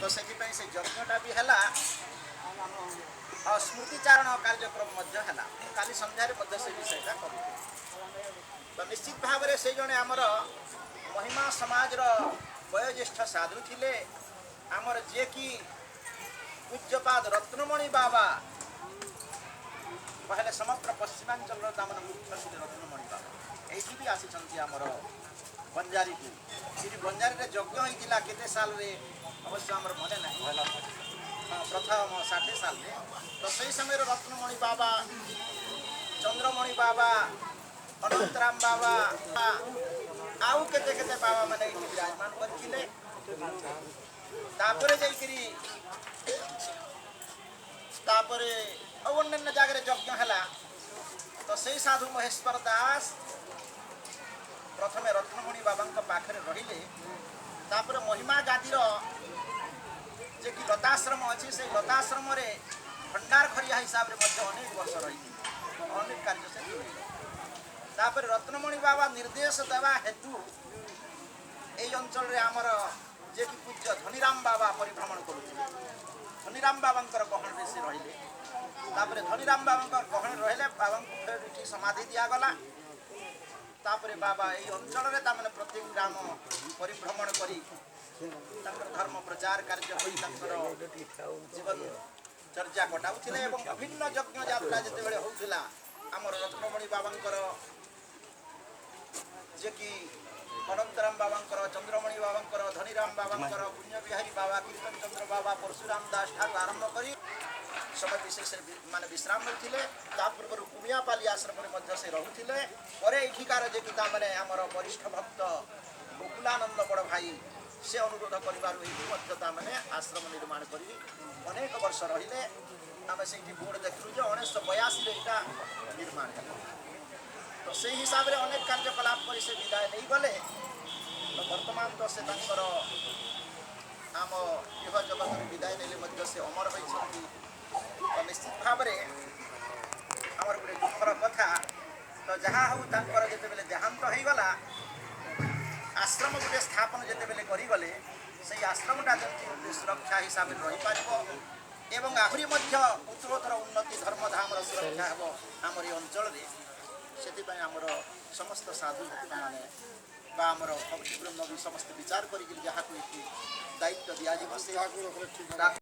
तो से यज्ञटा भी है और स्मृतिचारण कार्यक्रम काली संध्यारे से विषयटा कर तो निश्चित भाव में से जड़े आमर महिमा समाज वयोज्येष्ठ साधु थिले आमर जे कि पूज्यपाद रत्नमणि बाबा कहले समग्र पश्चिमांचल मुख्य श्री रत्नमणि बाबा ये भी आसी आमर बंजारी को श्री बंजारी यज्ञ होता केते साल रे अवश्य आमर मन ना प्रथम 60 साल रे तो सही समय रत्नमणि बाबा चंद्रमणि बाबा अनंतराम बाबा आउ केते केते बाबा माने विराजमान करथिले तापरे जाइकरी तापरे अन्य जगह यज्ञ है तो सही साधु महेश्वर दास प्रथमे रत्नमणि बाबा पाखे रहिले तापर महिमा गादीर जे कि लताश्रम अच्छी से लताश्रम भंडार खरिया हिसाब से अनेक वर्ष रही अनेक कार्य से तापर रत्नमणि बाबा निर्देश देवा हेतु ये अंचल आमर जे कि पूज्य धनीराम बाबा परिभ्रमण करुले धनीराम बाबा गहन से रहिले तापर धनीराम बाबा गहन रहिले बाबा फिर समाधि दिगला तापर बाबा ये अंचल प्रत्येक ग्राम परिभ्रमण करी धर्म प्रचार कार्य जीवन चर्चा कटाऊले विभिन्न यज्ञ यात्रा जिते होता आमर रत्नमणि बाबा जे कि अनंतराम बाबा चंद्रमणि बाबा धनीराम बाबा पुण्य बिहारी बाबा कीर्तन चंद्र बाबा परशुराम दास ठाकुर आरंभ कर समय विशेष माने विश्राम लेते पूर्व कुमियापाली आश्रम से रोते पर एठिकार जे कि आमर वरिष्ठ भक्त गोकुलानंद बड़ भाई से अनुरोध कर आश्रम निर्माण कर अनेक वर्ष रहिले आम से बोर्ड देखलु 1982 यहाँ निर्माण है तो से हिसाब से अनेक कार्यकलाप कर से विदाय नहीं गले तो वर्तमान तो से आम गृह जगत में विदाय नहीं से अमर होती तो निश्चित भाव में आमर गोटे दुखर कथा तो जहाँ हूँ जिते देहांत होगला आश्रम गोटे स्थापन जिते करगले से आश्रमटा जमी सुरक्षा हिसाब से रहीपर एवं आहरी उत्तरोत्तर उन्नति धर्मधाम सुरक्षा हे आमर ये अंचल से आमर समस्त साधु भक्त मैंने आमर भक्ति ब्रह्म भी समस्त विचार कर दायित्व दिज्व